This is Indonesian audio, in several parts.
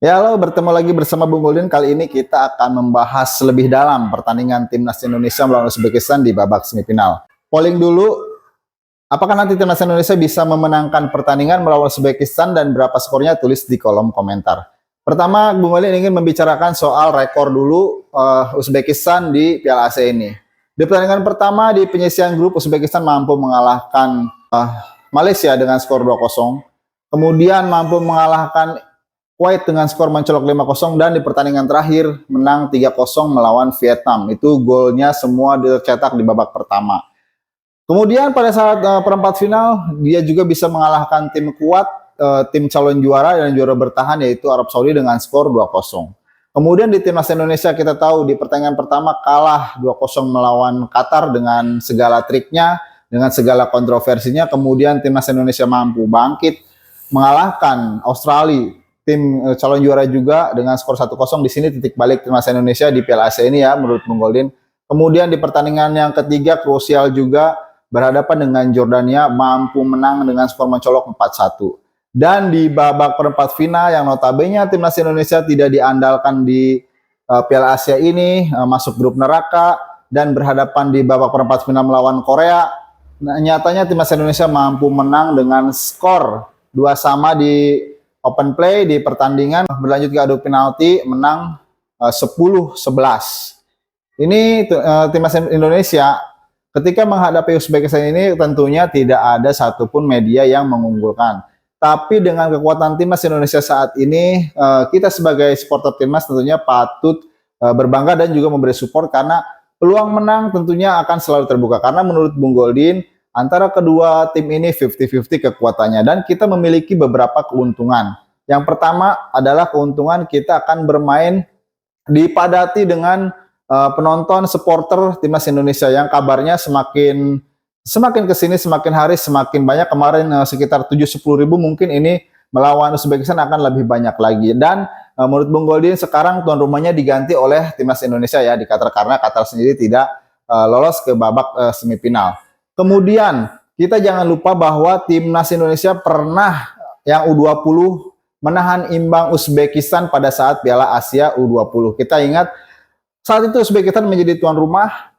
Ya, halo, bertemu lagi bersama Bung Goldin. Kali ini kita akan membahas lebih dalam pertandingan Timnas Indonesia melawan Uzbekistan di babak semifinal. Polling dulu, apakah nanti Timnas Indonesia bisa memenangkan pertandingan melawan Uzbekistan dan berapa skornya? Tulis di kolom komentar. Pertama, Bung Goldin ingin membicarakan soal rekor dulu Uzbekistan di Piala Asia ini. Di pertandingan pertama di penyisian grup, Uzbekistan mampu mengalahkan Malaysia dengan skor 2-0. Kemudian mampu mengalahkan Kuwait dengan skor mencolok 5-0 dan di pertandingan terakhir menang 3-0 melawan Vietnam. Itu golnya semua dicetak di babak pertama. Kemudian pada saat perempat final dia juga bisa mengalahkan tim kuat, tim calon juara dan juara bertahan yaitu Arab Saudi dengan skor 2-0. Kemudian di Timnas Indonesia kita tahu di pertandingan pertama kalah 2-0 melawan Qatar dengan segala triknya, dengan segala kontroversinya. Kemudian Timnas Indonesia mampu bangkit mengalahkan Australia, tim calon juara juga dengan skor 1-0. Di sini titik balik Timnas Indonesia di Piala Asia ini ya menurut Bung Goldin. Kemudian di pertandingan yang ketiga krusial juga berhadapan dengan Jordania mampu menang dengan skor mencolok 4-1. Dan di babak perempat final yang notabene Timnas Indonesia tidak diandalkan di Piala Asia ini, masuk grup neraka dan berhadapan di babak perempat final melawan Korea. Nah, nyatanya Timnas Indonesia mampu menang dengan skor 2-2 di open play. Di pertandingan berlanjut ke adu penalti menang 10-11. Ini Timnas Indonesia ketika menghadapi Uzbekistan ini tentunya tidak ada satupun media yang mengunggulkan. Tapi dengan kekuatan Timnas Indonesia saat ini, kita sebagai supporter Timnas tentunya patut berbangga dan juga memberi support karena peluang menang tentunya akan selalu terbuka. Karena menurut Bung Goldin, antara kedua tim ini 50-50 kekuatannya dan kita memiliki beberapa keuntungan. Yang pertama adalah keuntungan kita akan bermain dipadati dengan penonton supporter Timnas Indonesia yang kabarnya semakin kesini semakin hari semakin banyak. Kemarin sekitar 70.000, mungkin ini melawan Uzbekistan akan lebih banyak lagi. Dan menurut Bung Goldin sekarang tuan rumahnya diganti oleh Timnas Indonesia ya di Qatar karena Qatar sendiri tidak lolos ke babak semifinal. Kemudian kita jangan lupa bahwa Timnas Indonesia pernah yang U20 menahan imbang Uzbekistan pada saat Piala Asia U20. Kita ingat saat itu Uzbekistan menjadi tuan rumah,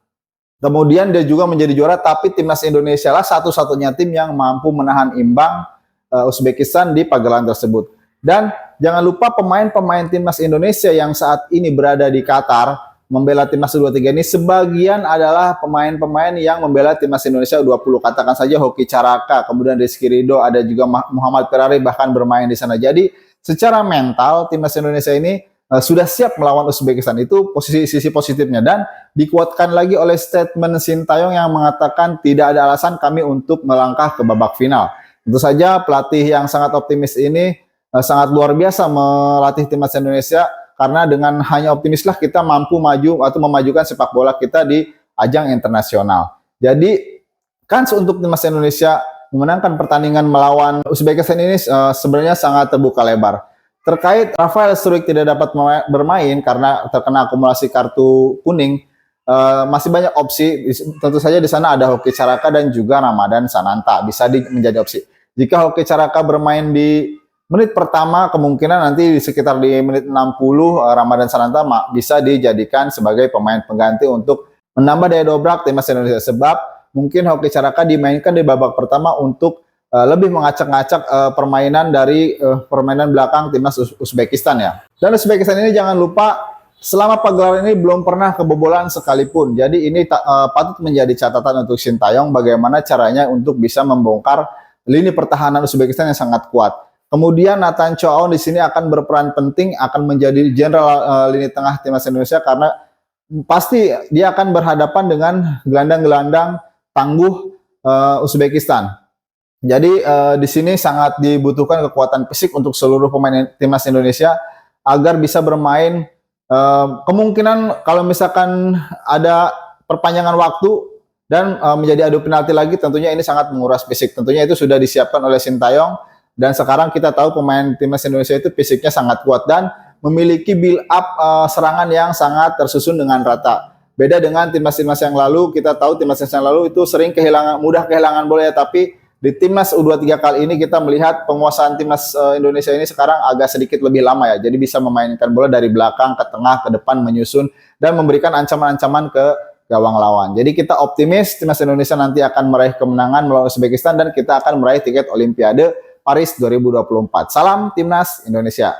kemudian dia juga menjadi juara, tapi Timnas Indonesia lah satu-satunya tim yang mampu menahan imbang Uzbekistan di pagelaran tersebut. Dan jangan lupa pemain-pemain Timnas Indonesia yang saat ini berada di Qatar membela Timnas U23 ini sebagian adalah pemain-pemain yang membela Timnas Indonesia U20. Katakan saja Hoki Caraka, kemudian Rizky Ridho, ada juga Muhammad Ferrari bahkan bermain di sana. Jadi secara mental Timnas Indonesia ini sudah siap melawan Uzbekistan. Itu sisi positifnya dan dikuatkan lagi oleh statement Sintayong yang mengatakan tidak ada alasan kami untuk melangkah ke babak final. Tentu saja pelatih yang sangat optimis ini sangat luar biasa melatih Timnas Indonesia karena dengan hanya optimislah kita mampu maju atau memajukan sepak bola kita di ajang internasional. Jadi kans untuk Timnas Indonesia memenangkan pertandingan melawan Uzbekistan ini sebenarnya sangat terbuka lebar. Terkait Rafael Struijk tidak dapat bermain karena terkena akumulasi kartu kuning, masih banyak opsi. Tentu saja di sana ada Hoki Caraka dan juga Ramadan Sananta bisa menjadi opsi. Jika Hoki Caraka bermain di menit pertama, kemungkinan nanti di sekitar di menit 60 Ramadan Sananta bisa dijadikan sebagai pemain pengganti untuk menambah daya dobrak Timnas Indonesia. Sebab mungkin Hoki Caraka dimainkan di babak pertama untuk lebih mengacak-ngacak permainan dari permainan belakang Timnas Uzbekistan ya. Dan Uzbekistan ini jangan lupa selama pagelaran ini belum pernah kebobolan sekalipun. Jadi ini patut menjadi catatan untuk Sintayong bagaimana caranya untuk bisa membongkar lini pertahanan Uzbekistan yang sangat kuat. Kemudian Nathan Chow di sini akan berperan penting, akan menjadi jenderal lini tengah Timnas Indonesia karena pasti dia akan berhadapan dengan gelandang-gelandang tangguh Uzbekistan. Jadi di sini sangat dibutuhkan kekuatan fisik untuk seluruh pemain Timnas Indonesia agar bisa bermain. Kemungkinan kalau misalkan ada perpanjangan waktu dan menjadi adu penalti lagi, tentunya ini sangat menguras fisik. Tentunya itu sudah disiapkan oleh Sintayong dan sekarang kita tahu pemain Timnas Indonesia itu fisiknya sangat kuat dan memiliki build up serangan yang sangat tersusun dengan rata. Beda dengan timnas-timnas yang lalu, kita tahu timnas yang lalu itu sering mudah kehilangan bola ya, tapi Di Timnas U23 kali ini kita melihat penguasaan Timnas Indonesia ini sekarang agak sedikit lebih lama ya. Jadi bisa memainkan bola dari belakang ke tengah, ke depan, menyusun dan memberikan ancaman-ancaman ke gawang lawan. Jadi kita optimis Timnas Indonesia nanti akan meraih kemenangan melawan Uzbekistan dan kita akan meraih tiket Olimpiade Paris 2024. Salam Timnas Indonesia.